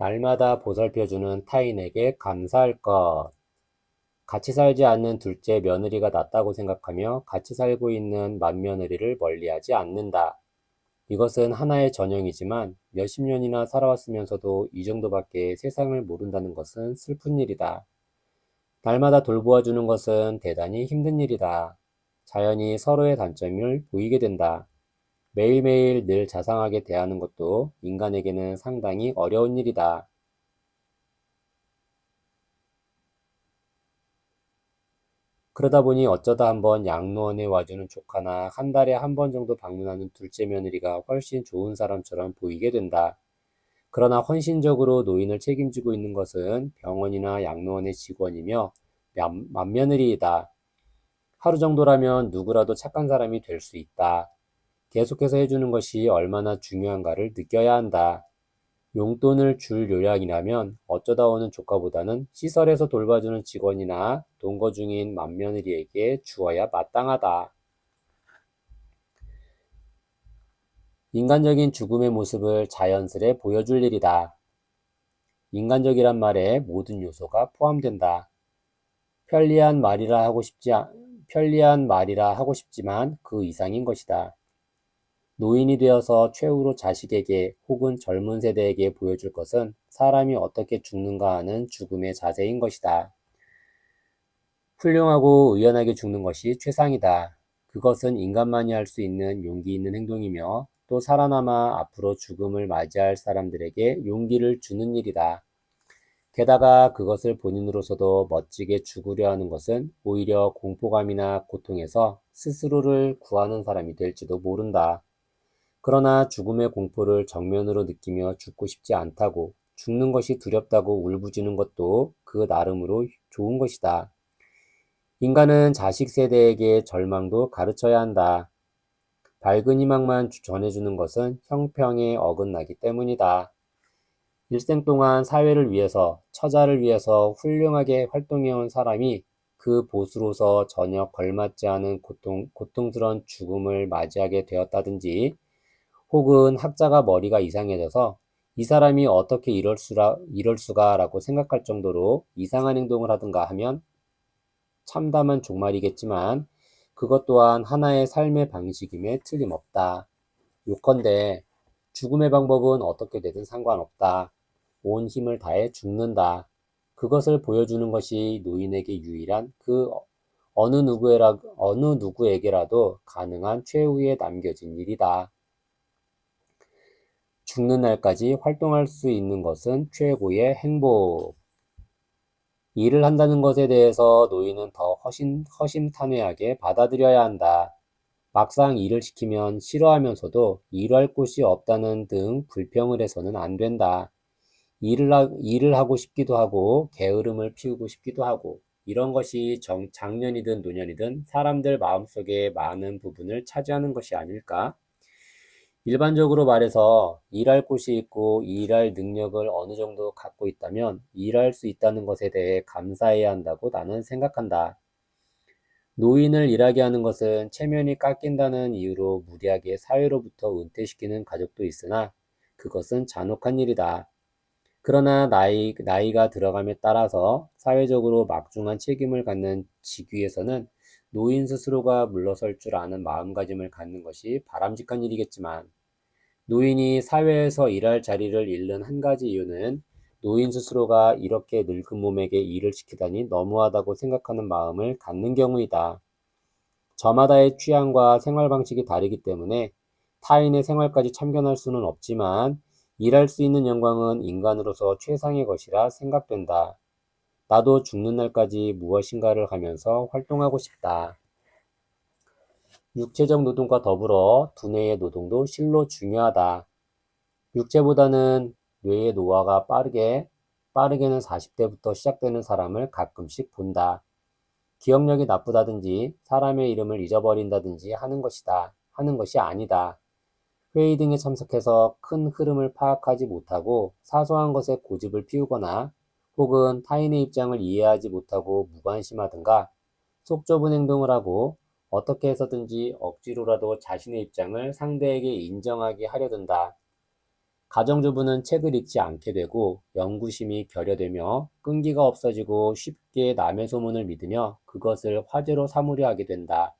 날마다 보살펴주는 타인에게 감사할 것. 같이 살지 않는 둘째 며느리가 낫다고 생각하며 같이 살고 있는 맏며느리를 멀리하지 않는다. 이것은 하나의 전형이지만 몇십 년이나 살아왔으면서도 이 정도밖에 세상을 모른다는 것은 슬픈 일이다. 날마다 돌보아주는 것은 대단히 힘든 일이다. 자연히 서로의 단점을 보이게 된다. 매일매일 늘 자상하게 대하는 것도 인간에게는 상당히 어려운 일이다. 그러다 보니 어쩌다 한번 양로원에 와주는 조카나 한 달에 한 번 정도 방문하는 둘째 며느리가 훨씬 좋은 사람처럼 보이게 된다. 그러나 헌신적으로 노인을 책임지고 있는 것은 병원이나 양로원의 직원이며 맏며느리이다. 하루 정도라면 누구라도 착한 사람이 될 수 있다. 계속해서 해주는 것이 얼마나 중요한가를 느껴야 한다. 용돈을 줄 요량이라면 어쩌다 오는 조카보다는 시설에서 돌봐주는 직원이나 동거 중인 맏며느리에게 주어야 마땅하다. 인간적인 죽음의 모습을 자연스레 보여줄 일이다. 인간적이란 말에 모든 요소가 포함된다. 편리한 말이라 하고 싶지만 그 이상인 것이다. 노인이 되어서 최후로 자식에게 혹은 젊은 세대에게 보여줄 것은 사람이 어떻게 죽는가 하는 죽음의 자세인 것이다. 훌륭하고 의연하게 죽는 것이 최상이다. 그것은 인간만이 할 수 있는 용기 있는 행동이며 또 살아남아 앞으로 죽음을 맞이할 사람들에게 용기를 주는 일이다. 게다가 그것을 본인으로서도 멋지게 죽으려 하는 것은 오히려 공포감이나 고통에서 스스로를 구하는 사람이 될지도 모른다. 그러나 죽음의 공포를 정면으로 느끼며 죽고 싶지 않다고, 죽는 것이 두렵다고 울부짖는 것도 그 나름으로 좋은 것이다. 인간은 자식 세대에게 절망도 가르쳐야 한다. 밝은 희망만 전해주는 것은 형평에 어긋나기 때문이다. 일생 동안 사회를 위해서, 처자를 위해서 훌륭하게 활동해온 사람이 그 보수로서 전혀 걸맞지 않은 고통스러운 죽음을 맞이하게 되었다든지, 혹은 학자가 머리가 이상해져서 이 사람이 어떻게 이럴 수가라고 생각할 정도로 이상한 행동을 하든가 하면 참담한 종말이겠지만 그것 또한 하나의 삶의 방식임에 틀림없다. 요컨대 죽음의 방법은 어떻게 되든 상관없다. 온 힘을 다해 죽는다. 그것을 보여주는 것이 노인에게 유일한 어느 누구에게라도 가능한 최후에 남겨진 일이다. 죽는 날까지 활동할 수 있는 것은 최고의 행복. 일을 한다는 것에 대해서 노인은 더 허심탄회하게 받아들여야 한다. 막상 일을 시키면 싫어하면서도 일할 곳이 없다는 등 불평을 해서는 안 된다. 일을 하고 싶기도 하고 게으름을 피우고 싶기도 하고 이런 것이 장년이든 노년이든 사람들 마음속에 많은 부분을 차지하는 것이 아닐까? 일반적으로 말해서 일할 곳이 있고 일할 능력을 어느 정도 갖고 있다면 일할 수 있다는 것에 대해 감사해야 한다고 나는 생각한다. 노인을 일하게 하는 것은 체면이 깎인다는 이유로 무리하게 사회로부터 은퇴시키는 가족도 있으나 그것은 잔혹한 일이다. 그러나 나이가 들어감에 따라서 사회적으로 막중한 책임을 갖는 직위에서는 노인 스스로가 물러설 줄 아는 마음가짐을 갖는 것이 바람직한 일이겠지만 노인이 사회에서 일할 자리를 잃는 한 가지 이유는 노인 스스로가 이렇게 늙은 몸에게 일을 시키다니 너무하다고 생각하는 마음을 갖는 경우이다. 저마다의 취향과 생활 방식이 다르기 때문에 타인의 생활까지 참견할 수는 없지만 일할 수 있는 영광은 인간으로서 최상의 것이라 생각된다. 나도 죽는 날까지 무엇인가를 하면서 활동하고 싶다. 육체적 노동과 더불어 두뇌의 노동도 실로 중요하다. 육체보다는 뇌의 노화가 빠르게는 40대부터 시작되는 사람을 가끔씩 본다. 기억력이 나쁘다든지 사람의 이름을 잊어버린다든지 하는 것이 아니다. 회의 등에 참석해서 큰 흐름을 파악하지 못하고 사소한 것에 고집을 피우거나 혹은 타인의 입장을 이해하지 못하고 무관심하든가 속 좁은 행동을 하고 어떻게 해서든지 억지로라도 자신의 입장을 상대에게 인정하게 하려 든다. 가정주부는 책을 읽지 않게 되고 연구심이 결여되며 끈기가 없어지고 쉽게 남의 소문을 믿으며 그것을 화제로 삼으려 하게 된다.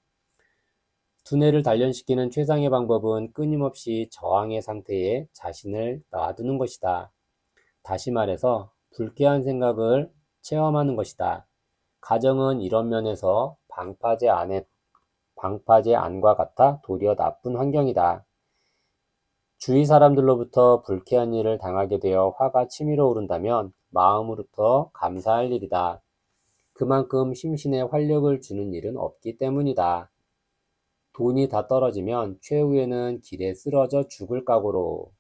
두뇌를 단련시키는 최상의 방법은 끊임없이 저항의 상태에 자신을 놔두는 것이다. 다시 말해서 불쾌한 생각을 체험하는 것이다. 가정은 이런 면에서 방파제 안과 같아 도리어 나쁜 환경이다. 주위 사람들로부터 불쾌한 일을 당하게 되어 화가 치밀어 오른다면 마음으로부터 감사할 일이다. 그만큼 심신에 활력을 주는 일은 없기 때문이다. 돈이 다 떨어지면 최후에는 길에 쓰러져 죽을 각오로.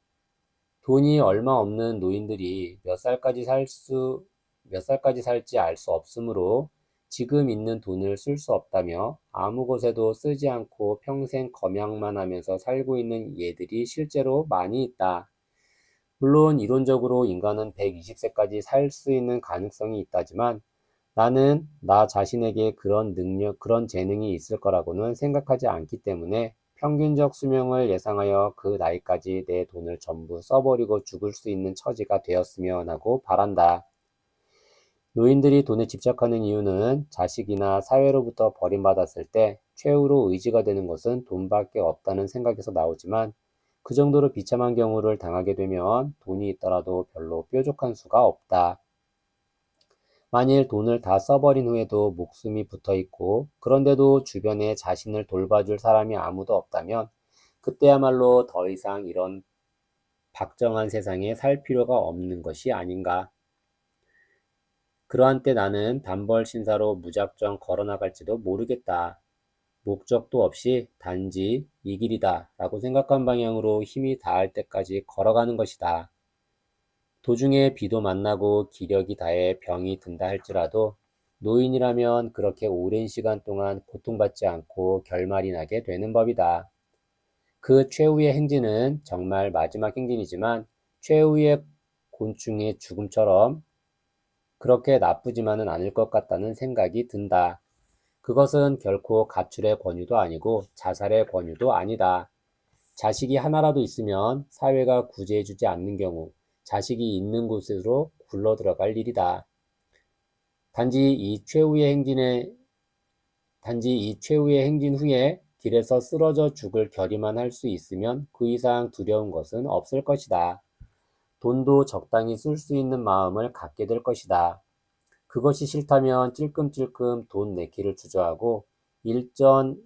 돈이 얼마 없는 노인들이 몇 살까지 살지 알 수 없으므로 지금 있는 돈을 쓸 수 없다며 아무 곳에도 쓰지 않고 평생 검양만 하면서 살고 있는 예들이 실제로 많이 있다. 물론 이론적으로 인간은 120세까지 살 수 있는 가능성이 있다지만 나는 나 자신에게 그런 재능이 있을 거라고는 생각하지 않기 때문에 평균적 수명을 예상하여 그 나이까지 내 돈을 전부 써버리고 죽을 수 있는 처지가 되었으면 하고 바란다. 노인들이 돈에 집착하는 이유는 자식이나 사회로부터 버림받았을 때 최후로 의지가 되는 것은 돈밖에 없다는 생각에서 나오지만 그 정도로 비참한 경우를 당하게 되면 돈이 있더라도 별로 뾰족한 수가 없다. 만일 돈을 다 써버린 후에도 목숨이 붙어 있고 그런데도 주변에 자신을 돌봐줄 사람이 아무도 없다면 그때야말로 더 이상 이런 박정한 세상에 살 필요가 없는 것이 아닌가. 그러한 때 나는 단벌 신사로 무작정 걸어나갈지도 모르겠다. 목적도 없이 단지 이 길이다 라고 생각한 방향으로 힘이 닿을 때까지 걸어가는 것이다. 도중에 비도 만나고 기력이 다해 병이 든다 할지라도 노인이라면 그렇게 오랜 시간 동안 고통받지 않고 결말이 나게 되는 법이다. 그 최후의 행진은 정말 마지막 행진이지만 최후의 곤충의 죽음처럼 그렇게 나쁘지만은 않을 것 같다는 생각이 든다. 그것은 결코 가출의 권유도 아니고 자살의 권유도 아니다. 자식이 하나라도 있으면 사회가 구제해주지 않는 경우 자식이 있는 곳으로 굴러 들어갈 일이다. 단지 이 최후의 행진 후에 길에서 쓰러져 죽을 결의만 할 수 있으면 그 이상 두려운 것은 없을 것이다. 돈도 적당히 쓸 수 있는 마음을 갖게 될 것이다. 그것이 싫다면 찔끔찔끔 돈 내기를 주저하고 일전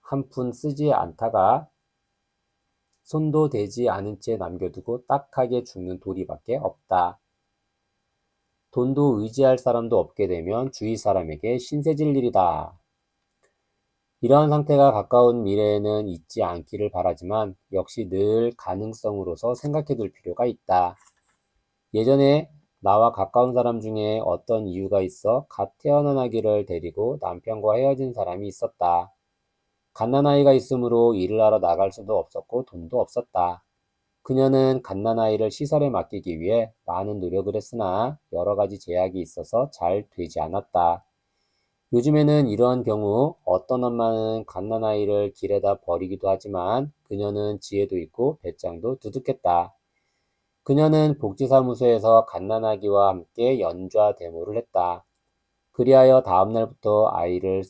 한 푼 쓰지 않다가 손도 대지 않은 채 남겨두고 딱하게 죽는 도리밖에 없다. 돈도 의지할 사람도 없게 되면 주위 사람에게 신세질 일이다. 이러한 상태가 가까운 미래에는 있지 않기를 바라지만 역시 늘 가능성으로서 생각해 둘 필요가 있다. 예전에 나와 가까운 사람 중에 어떤 이유가 있어 갓 태어난 아기를 데리고 남편과 헤어진 사람이 있었다. 갓난아이가 있으므로 일을 하러 나갈 수도 없었고 돈도 없었다. 그녀는 갓난아이를 시설에 맡기기 위해 많은 노력을 했으나 여러 가지 제약이 있어서 잘 되지 않았다. 요즘에는 이러한 경우 어떤 엄마는 갓난아이를 길에다 버리기도 하지만 그녀는 지혜도 있고 배짱도 두둑했다. 그녀는 복지사무소에서 갓난아기와 함께 연좌 데모를 했다. 그리하여 다음 날부터 아이를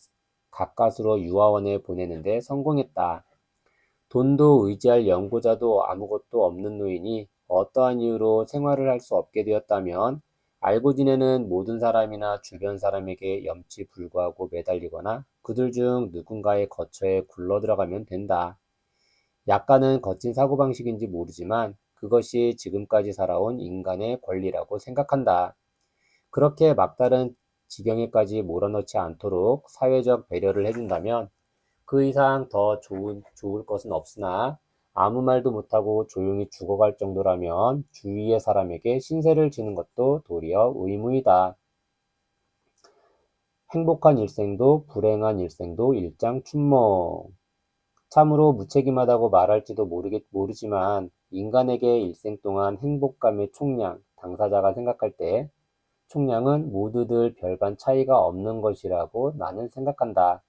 가까스로 유아원에 보내는데 성공했다. 돈도 의지할 연고자도 아무것도 없는 노인이 어떠한 이유로 생활을 할 수 없게 되었다면 알고 지내는 모든 사람이나 주변 사람에게 염치불구하고 매달리거나 그들 중 누군가의 거처에 굴러 들어가면 된다. 약간은 거친 사고방식인지 모르지만 그것이 지금까지 살아온 인간의 권리라고 생각한다. 그렇게 막다른 지경에까지 몰아넣지 않도록 사회적 배려를 해준다면 그 이상 더 좋을 것은 없으나 아무 말도 못하고 조용히 죽어갈 정도라면 주위의 사람에게 신세를 지는 것도 도리어 의무이다. 행복한 일생도 불행한 일생도 일장춘몽. 참으로 무책임하다고 말할지도 모르지만 인간에게 일생 동안 행복감의 총량, 당사자가 생각할 때 총량은 모두들 별반 차이가 없는 것이라고 나는 생각한다.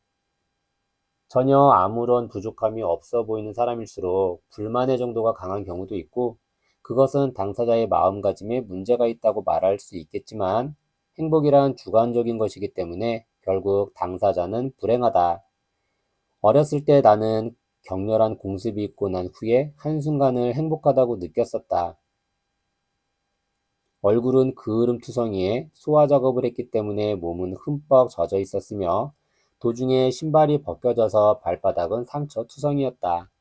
전혀 아무런 부족함이 없어 보이는 사람일수록 불만의 정도가 강한 경우도 있고, 그것은 당사자의 마음가짐에 문제가 있다고 말할 수 있겠지만, 행복이란 주관적인 것이기 때문에 결국 당사자는 불행하다. 어렸을 때 나는 격렬한 공습이 있고 난 후에 한순간을 행복하다고 느꼈었다. 얼굴은 그을음투성이에 소화 작업을 했기 때문에 몸은 흠뻑 젖어 있었으며 도중에 신발이 벗겨져서 발바닥은 상처투성이었다.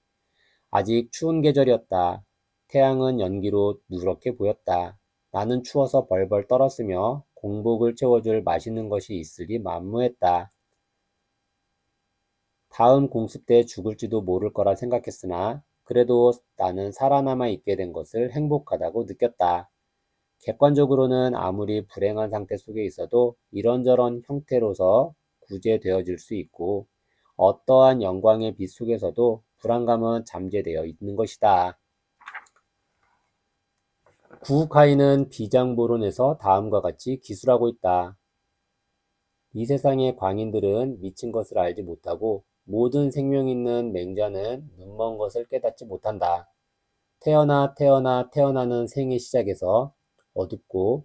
아직 추운 계절이었다. 태양은 연기로 누렇게 보였다. 나는 추워서 벌벌 떨었으며 공복을 채워줄 맛있는 것이 있으리 만무했다. 다음 공습 때 죽을지도 모를 거라 생각했으나 그래도 나는 살아남아 있게 된 것을 행복하다고 느꼈다. 객관적으로는 아무리 불행한 상태 속에 있어도 이런저런 형태로서 구제되어질 수 있고 어떠한 영광의 빛 속에서도 불안감은 잠재되어 있는 것이다. 구우카이는 비장보론에서 다음과 같이 기술하고 있다. 이 세상의 광인들은 미친 것을 알지 못하고 모든 생명 있는 맹자는 눈먼 것을 깨닫지 못한다. 태어나는 생의 시작에서 어둡고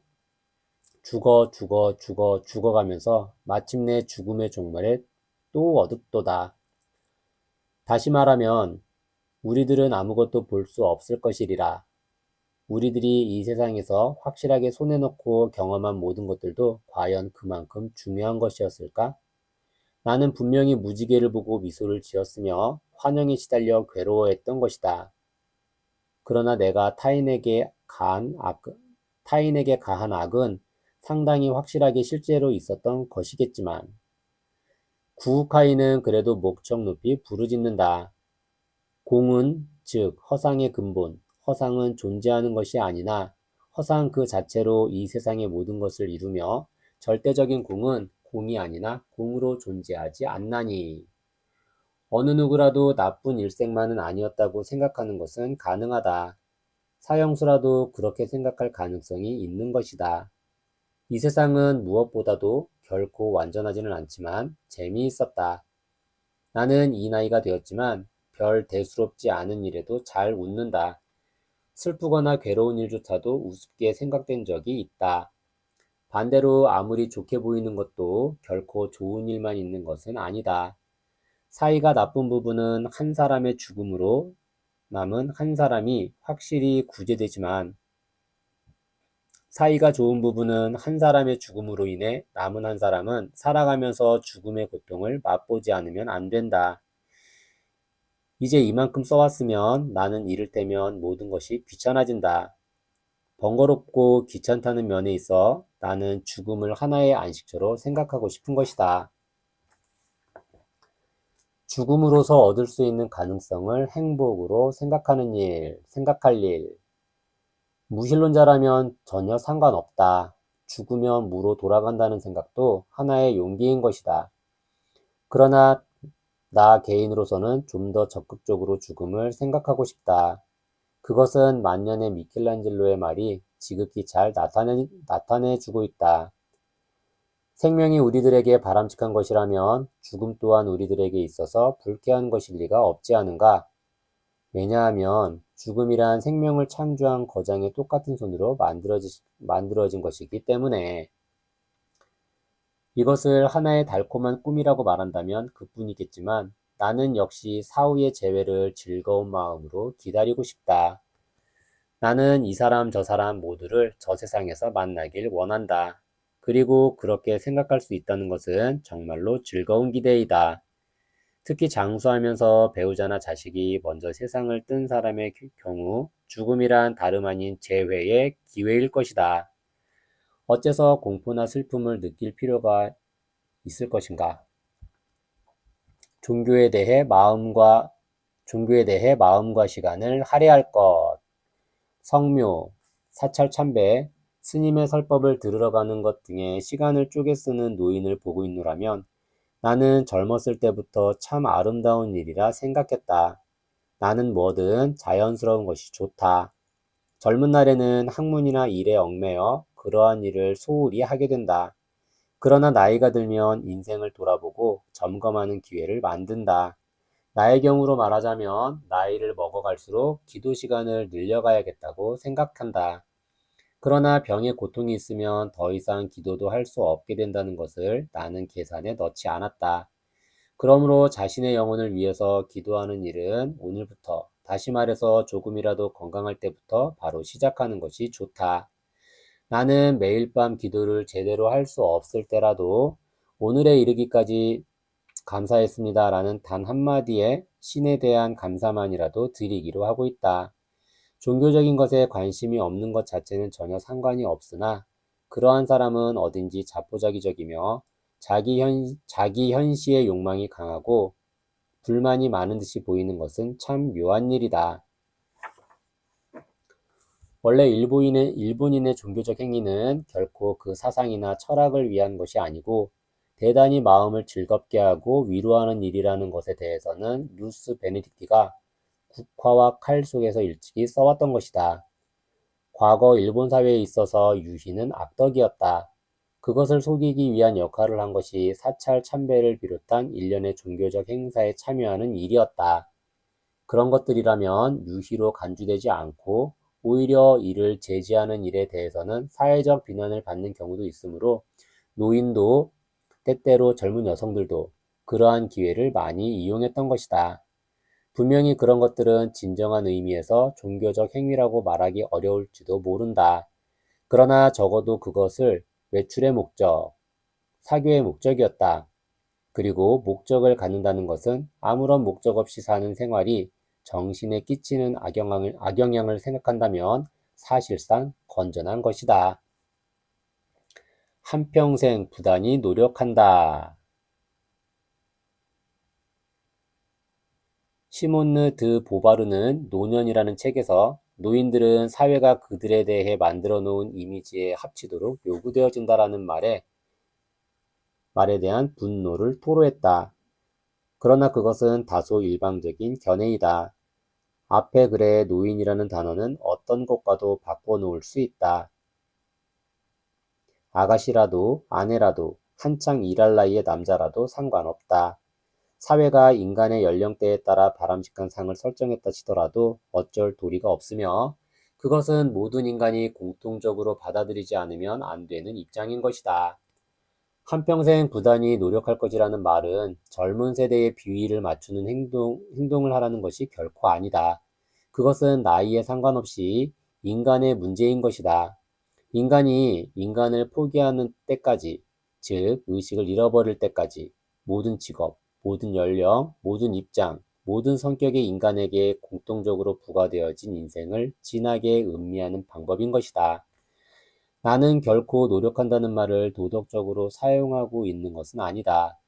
죽어가면서 마침내 죽음의 종말에 또 어둡도다. 다시 말하면 우리들은 아무것도 볼 수 없을 것이리라. 우리들이 이 세상에서 확실하게 손에 넣고 경험한 모든 것들도 과연 그만큼 중요한 것이었을까? 나는 분명히 무지개를 보고 미소를 지었으며 환영에 시달려 괴로워했던 것이다. 그러나 내가 타인에게 가한 악은 상당히 확실하게 실제로 있었던 것이겠지만 구우카이는 그래도 목청 높이 부르짖는다. 공은 즉 허상의 근본, 허상은 존재하는 것이 아니나 허상 그 자체로 이 세상의 모든 것을 이루며 절대적인 공은 공이 아니나 공으로 존재하지 않나니. 어느 누구라도 나쁜 일생만은 아니었다고 생각하는 것은 가능하다. 사형수라도 그렇게 생각할 가능성이 있는 것이다. 이 세상은 무엇보다도 결코 완전하지는 않지만 재미있었다. 나는 이 나이가 되었지만 별 대수롭지 않은 일에도 잘 웃는다. 슬프거나 괴로운 일조차도 우습게 생각된 적이 있다. 반대로 아무리 좋게 보이는 것도 결코 좋은 일만 있는 것은 아니다. 사이가 나쁜 부분은 한 사람의 죽음으로 남은 한 사람이 확실히 구제되지만 사이가 좋은 부분은 한 사람의 죽음으로 인해 남은 한 사람은 살아가면서 죽음의 고통을 맛보지 않으면 안 된다. 이제 이만큼 써왔으면 나는 이를테면 모든 것이 귀찮아진다. 번거롭고 귀찮다는 면에 있어 나는 죽음을 하나의 안식처로 생각하고 싶은 것이다. 죽음으로서 얻을 수 있는 가능성을 행복으로 생각할 일. 무신론자라면 전혀 상관없다. 죽으면 무로 돌아간다는 생각도 하나의 용기인 것이다. 그러나 나 개인으로서는 좀 더 적극적으로 죽음을 생각하고 싶다. 그것은 만년의 미켈란젤로의 말이 지극히 잘 나타내주고 있다. 생명이 우리들에게 바람직한 것이라면 죽음 또한 우리들에게 있어서 불쾌한 것일 리가 없지 않은가? 왜냐하면 죽음이란 생명을 창조한 거장의 똑같은 손으로 만들어진 것이기 때문에. 이것을 하나의 달콤한 꿈이라고 말한다면 그뿐이겠지만 나는 역시 사후의 재회를 즐거운 마음으로 기다리고 싶다. 나는 이 사람 저 사람 모두를 저 세상에서 만나길 원한다. 그리고 그렇게 생각할 수 있다는 것은 정말로 즐거운 기대이다. 특히 장수하면서 배우자나 자식이 먼저 세상을 뜬 사람의 경우 죽음이란 다름 아닌 재회의 기회일 것이다. 어째서 공포나 슬픔을 느낄 필요가 있을 것인가? 종교에 대해 마음과 시간을 할애할 것. 성묘, 사찰 참배, 스님의 설법을 들으러 가는 것 등의 시간을 쪼개 쓰는 노인을 보고 있노라면 나는 젊었을 때부터 참 아름다운 일이라 생각했다. 나는 뭐든 자연스러운 것이 좋다. 젊은 날에는 학문이나 일에 얽매여 그러한 일을 소홀히 하게 된다. 그러나 나이가 들면 인생을 돌아보고 점검하는 기회를 만든다. 나의 경우로 말하자면 나이를 먹어갈수록 기도 시간을 늘려가야겠다고 생각한다. 그러나 병의 고통이 있으면 더 이상 기도도 할 수 없게 된다는 것을 나는 계산에 넣지 않았다. 그러므로 자신의 영혼을 위해서 기도하는 일은 오늘부터, 다시 말해서 조금이라도 건강할 때부터 바로 시작하는 것이 좋다. 나는 매일 밤 기도를 제대로 할 수 없을 때라도 오늘에 이르기까지 감사했습니다라는 단 한마디의 신에 대한 감사만이라도 드리기로 하고 있다. 종교적인 것에 관심이 없는 것 자체는 전혀 상관이 없으나 그러한 사람은 어딘지 자포자기적이며 자기 현시의 욕망이 강하고 불만이 많은 듯이 보이는 것은 참 묘한 일이다. 원래 일본인의 종교적 행위는 결코 그 사상이나 철학을 위한 것이 아니고 대단히 마음을 즐겁게 하고 위로하는 일이라는 것에 대해서는 루스 베네딕티가 국화와 칼 속에서 일찍이 써왔던 것이다. 과거 일본 사회에 있어서 유희는 악덕이었다. 그것을 속이기 위한 역할을 한 것이 사찰 참배를 비롯한 일련의 종교적 행사에 참여하는 일이었다. 그런 것들이라면 유희로 간주되지 않고 오히려 이를 제지하는 일에 대해서는 사회적 비난을 받는 경우도 있으므로 노인도 때때로 젊은 여성들도 그러한 기회를 많이 이용했던 것이다. 분명히 그런 것들은 진정한 의미에서 종교적 행위라고 말하기 어려울지도 모른다. 그러나 적어도 그것을 외출의 목적, 사교의 목적이었다. 그리고 목적을 갖는다는 것은 아무런 목적 없이 사는 생활이 정신에 끼치는 악영향을 생각한다면 사실상 건전한 것이다. 한평생 부단히 노력한다. 시몬느 드 보바르는 노년이라는 책에서 노인들은 사회가 그들에 대해 만들어 놓은 이미지에 합치도록 요구되어진다라는 말에 대한 분노를 토로했다. 그러나 그것은 다소 일방적인 견해이다. 앞의 글의 노인이라는 단어는 어떤 것과도 바꿔놓을 수 있다. 아가씨라도 아내라도 한창 일할 나이의 남자라도 상관없다. 사회가 인간의 연령대에 따라 바람직한 상을 설정했다 치더라도 어쩔 도리가 없으며 그것은 모든 인간이 공통적으로 받아들이지 않으면 안 되는 입장인 것이다. 한평생 부단히 노력할 것이라는 말은 젊은 세대의 비위를 맞추는 행동을 하라는 것이 결코 아니다. 그것은 나이에 상관없이 인간의 문제인 것이다. 인간이 인간을 포기하는 때까지, 즉 의식을 잃어버릴 때까지 모든 직업, 모든 연령, 모든 입장, 모든 성격의 인간에게 공통적으로 부과되어진 인생을 진하게 음미하는 방법인 것이다. 나는 결코 노력한다는 말을 도덕적으로 사용하고 있는 것은 아니다.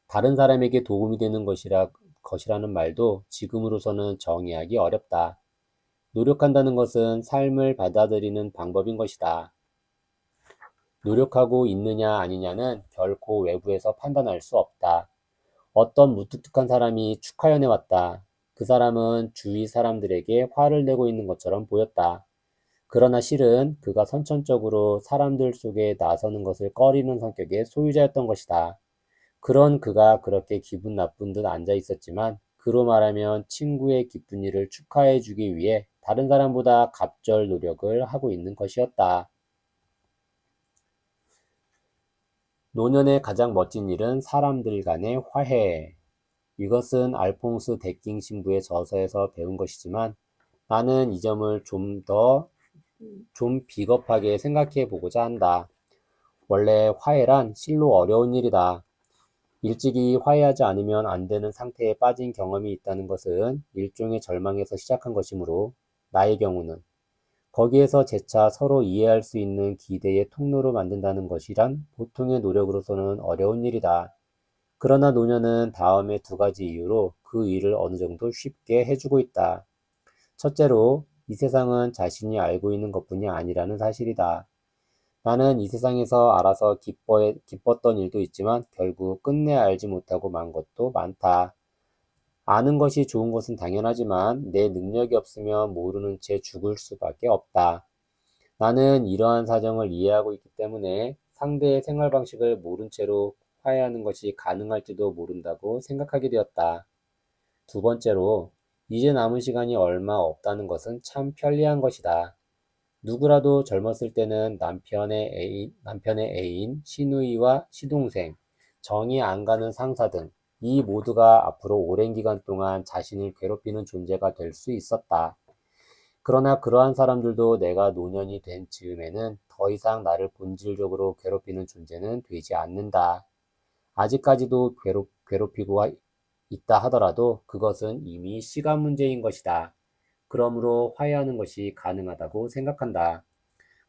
다른 사람에게 도움이 되는 것이라는 말도 지금으로서는 정의하기 어렵다. 노력한다는 것은 삶을 받아들이는 방법인 것이다. 노력하고 있느냐 아니냐는 결코 외부에서 판단할 수 없다. 어떤 무뚝뚝한 사람이 축하연에 왔다. 그 사람은 주위 사람들에게 화를 내고 있는 것처럼 보였다. 그러나 실은 그가 선천적으로 사람들 속에 나서는 것을 꺼리는 성격의 소유자였던 것이다. 그런 그가 그렇게 기분 나쁜 듯 앉아 있었지만 그로 말하면 친구의 기쁜 일을 축하해 주기 위해 다른 사람보다 갑절 노력을 하고 있는 것이었다. 노년의 가장 멋진 일은 사람들 간의 화해. 이것은 알퐁스 데킹 신부의 저서에서 배운 것이지만 나는 이 점을 좀 비겁하게 생각해 보고자 한다. 원래 화해란 실로 어려운 일이다. 일찍이 화해하지 않으면 안 되는 상태에 빠진 경험이 있다는 것은 일종의 절망에서 시작한 것이므로 나의 경우는 거기에서 재차 서로 이해할 수 있는 기대의 통로로 만든다는 것이란 보통의 노력으로서는 어려운 일이다. 그러나 노년은 다음의 두 가지 이유로 그 일을 어느 정도 쉽게 해주고 있다. 첫째로 이 세상은 자신이 알고 있는 것뿐이 아니라는 사실이다. 나는 이 세상에서 알아서 기뻤던 일도 있지만 결국 끝내 알지 못하고 만 것도 많다. 아는 것이 좋은 것은 당연하지만 내 능력이 없으면 모르는 채 죽을 수밖에 없다. 나는 이러한 사정을 이해하고 있기 때문에 상대의 생활 방식을 모른 채로 화해하는 것이 가능할지도 모른다고 생각하게 되었다. 두 번째로, 이제 남은 시간이 얼마 없다는 것은 참 편리한 것이다. 누구라도 젊었을 때는 남편의 애인, 시누이와 시동생, 정이 안 가는 상사 등 이 모두가 앞으로 오랜 기간 동안 자신을 괴롭히는 존재가 될 수 있었다. 그러나 그러한 사람들도 내가 노년이 된 즈음에는 더 이상 나를 본질적으로 괴롭히는 존재는 되지 않는다. 아직까지도 괴롭히고 있다 하더라도 그것은 이미 시간 문제인 것이다. 그러므로 화해하는 것이 가능하다고 생각한다.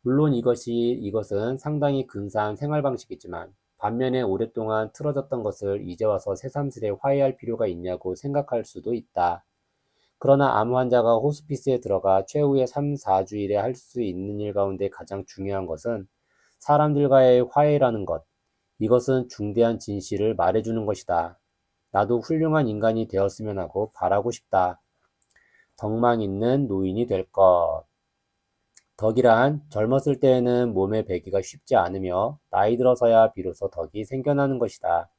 물론 이것은 상당히 근사한 생활 방식이지만 반면에 오랫동안 틀어졌던 것을 이제 와서 새삼스레 화해할 필요가 있냐고 생각할 수도 있다. 그러나 암 환자가 호스피스에 들어가 최후의 3, 4주일에 할 수 있는 일 가운데 가장 중요한 것은 사람들과의 화해라는 것. 이것은 중대한 진실을 말해주는 것이다. 나도 훌륭한 인간이 되었으면 하고 바라고 싶다. 덕망 있는 노인이 될 것. 덕이란 젊었을 때에는 몸에 배기가 쉽지 않으며 나이 들어서야 비로소 덕이 생겨나는 것이다.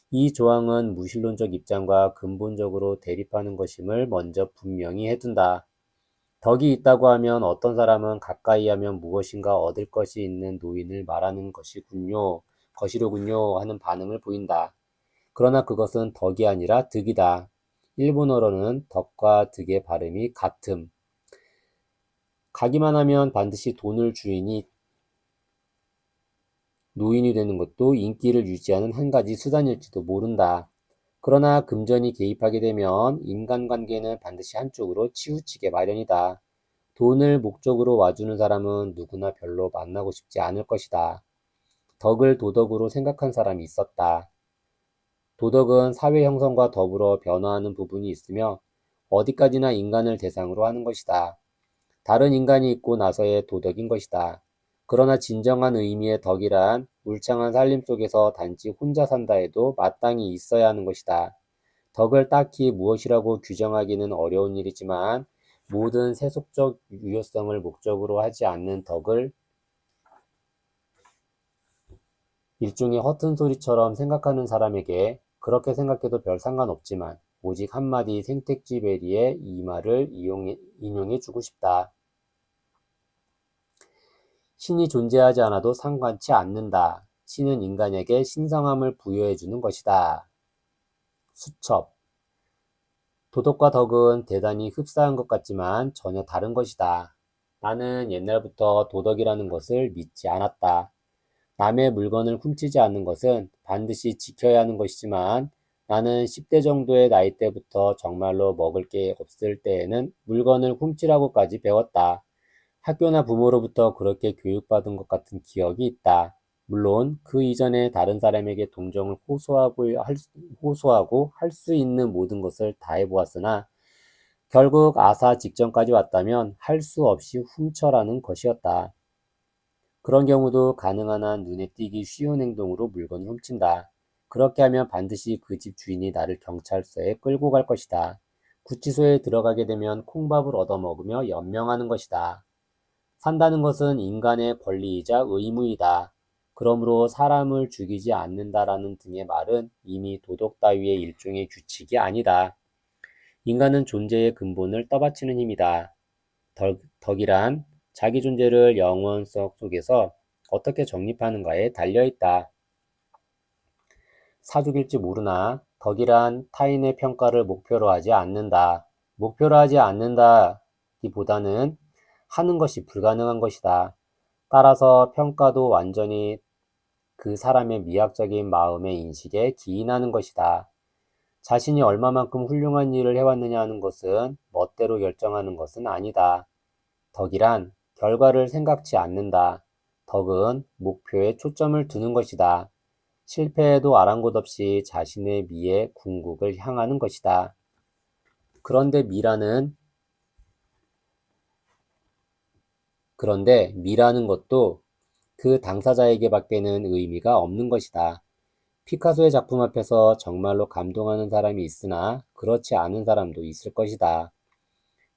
이 조항은 무신론적 입장과 근본적으로 대립하는 것임을 먼저 분명히 해둔다. 덕이 있다고 하면 어떤 사람은 가까이 하면 무엇인가 얻을 것이 있는 노인을 말하는 것이로군요 하는 반응을 보인다. 그러나 그것은 덕이 아니라 득이다. 일본어로는 덕과 득의 발음이 같음. 가기만 하면 반드시 돈을 주인이 노인이 되는 것도 인기를 유지하는 한 가지 수단일지도 모른다. 그러나 금전이 개입하게 되면 인간관계는 반드시 한쪽으로 치우치게 마련이다. 돈을 목적으로 와주는 사람은 누구나 별로 만나고 싶지 않을 것이다. 덕을 도덕으로 생각한 사람이 있었다. 도덕은 사회 형성과 더불어 변화하는 부분이 있으며 어디까지나 인간을 대상으로 하는 것이다. 다른 인간이 있고 나서의 도덕인 것이다. 그러나 진정한 의미의 덕이란 울창한 살림 속에서 단지 혼자 산다 해도 마땅히 있어야 하는 것이다. 덕을 딱히 무엇이라고 규정하기는 어려운 일이지만 모든 세속적 유효성을 목적으로 하지 않는 덕을 일종의 허튼 소리처럼 생각하는 사람에게 그렇게 생각해도 별 상관없지만 오직 한마디 생택쥐 베리의 이 말을 인용해 주고 싶다. 신이 존재하지 않아도 상관치 않는다. 신은 인간에게 신성함을 부여해 주는 것이다. 수첩. 도덕과 덕은 대단히 흡사한 것 같지만 전혀 다른 것이다. 나는 옛날부터 도덕이라는 것을 믿지 않았다. 남의 물건을 훔치지 않는 것은 반드시 지켜야 하는 것이지만 나는 10대 정도의 나이 때부터 정말로 먹을 게 없을 때에는 물건을 훔치라고까지 배웠다. 학교나 부모로부터 그렇게 교육받은 것 같은 기억이 있다. 물론 그 이전에 다른 사람에게 동정을 호소하고 할 수 있는 모든 것을 다 해보았으나 결국 아사 직전까지 왔다면 할 수 없이 훔쳐라는 것이었다. 그런 경우도 가능한 한 눈에 띄기 쉬운 행동으로 물건을 훔친다. 그렇게 하면 반드시 그 집 주인이 나를 경찰서에 끌고 갈 것이다. 구치소에 들어가게 되면 콩밥을 얻어먹으며 연명하는 것이다. 산다는 것은 인간의 권리이자 의무이다. 그러므로 사람을 죽이지 않는다라는 등의 말은 이미 도덕 따위의 일종의 규칙이 아니다. 인간은 존재의 근본을 떠받치는 힘이다. 덕이란 자기 존재를 영혼성 속에서 어떻게 정립하는가에 달려있다. 사족일지 모르나 덕이란 타인의 평가를 목표로 하지 않는다. 목표로 하지 않는다기보다는 하는 것이 불가능한 것이다. 따라서 평가도 완전히 그 사람의 미학적인 마음의 인식에 기인하는 것이다. 자신이 얼마만큼 훌륭한 일을 해왔느냐 하는 것은 멋대로 결정하는 것은 아니다. 덕이란 결과를 생각지 않는다. 덕은 목표에 초점을 두는 것이다. 실패에도 아랑곳 없이 자신의 미의 궁극을 향하는 것이다. 그런데 미라는 것도 그 당사자에게 밖에는 의미가 없는 것이다. 피카소의 작품 앞에서 정말로 감동하는 사람이 있으나 그렇지 않은 사람도 있을 것이다.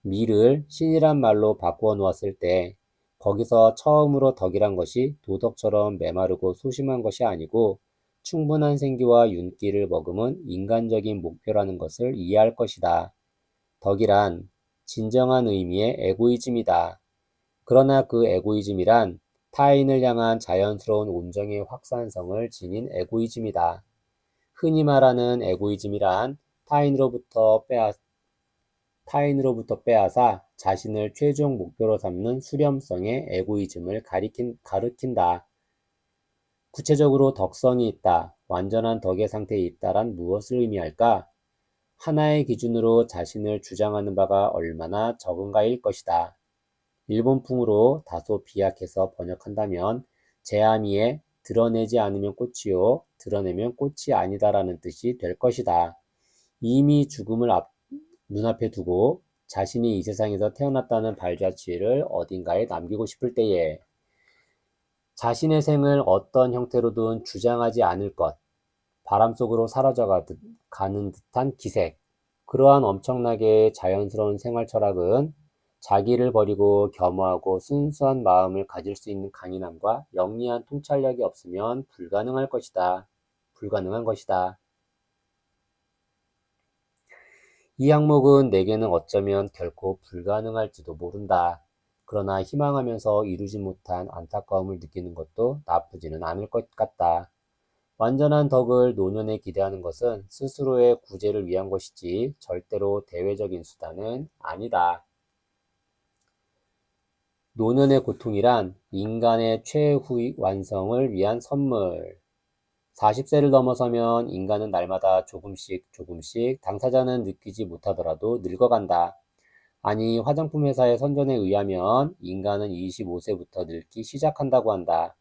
미를 신이란 말로 바꾸어 놓았을 때 거기서 처음으로 덕이란 것이 도덕처럼 메마르고 소심한 것이 아니고 충분한 생기와 윤기를 머금은 인간적인 목표라는 것을 이해할 것이다. 덕이란 진정한 의미의 에고이즘이다. 그러나 그 에고이즘이란 타인을 향한 자연스러운 온정의 확산성을 지닌 에고이즘이다. 흔히 말하는 에고이즘이란 타인으로부터 빼앗아 자신을 최종 목표로 삼는 수렴성의 에고이즘을 가리킨다. 구체적으로 덕성이 있다, 완전한 덕의 상태에 있다란 무엇을 의미할까? 하나의 기준으로 자신을 주장하는 바가 얼마나 적은가일 것이다. 일본풍으로 다소 비약해서 번역한다면 제아미에 드러내지 않으면 꽃이요, 드러내면 꽃이 아니다라는 뜻이 될 것이다. 이미 죽음을 눈앞에 두고 자신이 이 세상에서 태어났다는 발자취를 어딘가에 남기고 싶을 때에 자신의 생을 어떤 형태로든 주장하지 않을 것, 바람 속으로 가는 듯한 기색, 그러한 엄청나게 자연스러운 생활 철학은 자기를 버리고 겸허하고 순수한 마음을 가질 수 있는 강인함과 영리한 통찰력이 없으면 불가능한 것이다. 이 항목은 내게는 어쩌면 결코 불가능할지도 모른다. 그러나 희망하면서 이루지 못한 안타까움을 느끼는 것도 나쁘지는 않을 것 같다. 완전한 덕을 노년에 기대하는 것은 스스로의 구제를 위한 것이지 절대로 대외적인 수단은 아니다. 노년의 고통이란 인간의 최후 완성을 위한 선물. 40세를 넘어서면 인간은 날마다 조금씩 당사자는 느끼지 못하더라도 늙어간다. 아니, 화장품 회사의 선전에 의하면 인간은 25세부터 늙기 시작한다고 한다.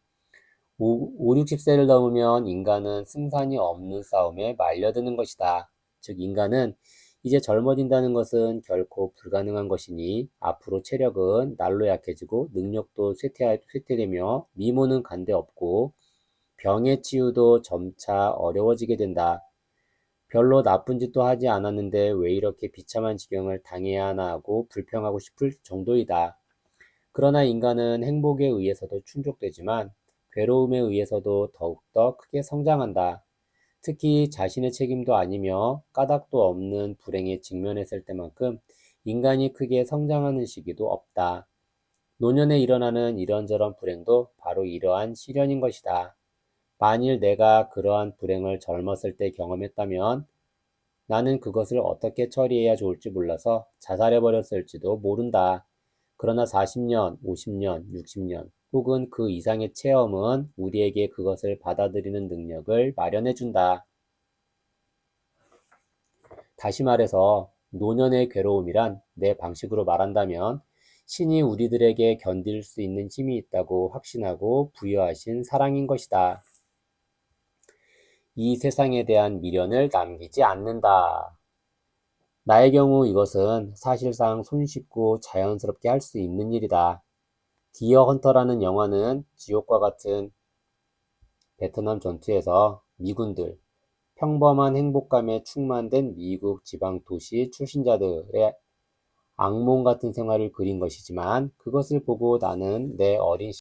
60세를 넘으면 인간은 승산이 없는 싸움에 말려드는 것이다. 즉, 인간은 이제 젊어진다는 것은 결코 불가능한 것이니 앞으로 체력은 날로 약해지고 능력도 쇠퇴되며 미모는 간데 없고 병의 치유도 점차 어려워지게 된다. 별로 나쁜 짓도 하지 않았는데 왜 이렇게 비참한 지경을 당해야 하나 하고 불평하고 싶을 정도이다. 그러나 인간은 행복에 의해서도 충족되지만 괴로움에 의해서도 더욱더 크게 성장한다. 특히 자신의 책임도 아니며 까닭도 없는 불행에 직면했을 때만큼 인간이 크게 성장하는 시기도 없다. 노년에 일어나는 이런저런 불행도 바로 이러한 시련인 것이다. 만일 내가 그러한 불행을 젊었을 때 경험했다면 나는 그것을 어떻게 처리해야 좋을지 몰라서 자살해버렸을지도 모른다. 그러나 40년, 50년, 60년 혹은 그 이상의 체험은 우리에게 그것을 받아들이는 능력을 마련해준다. 다시 말해서 노년의 괴로움이란 내 방식으로 말한다면 신이 우리들에게 견딜 수 있는 힘이 있다고 확신하고 부여하신 사랑인 것이다. 이 세상에 대한 미련을 남기지 않는다. 나의 경우 이것은 사실상 손쉽고 자연스럽게 할 수 있는 일이다. 디어 헌터라는 영화는 지옥과 같은 베트남 전투에서 미군들, 평범한 행복감에 충만된 미국 지방 도시 출신자들의 악몽 같은 생활을 그린 것이지만 그것을 보고 나는 내 어린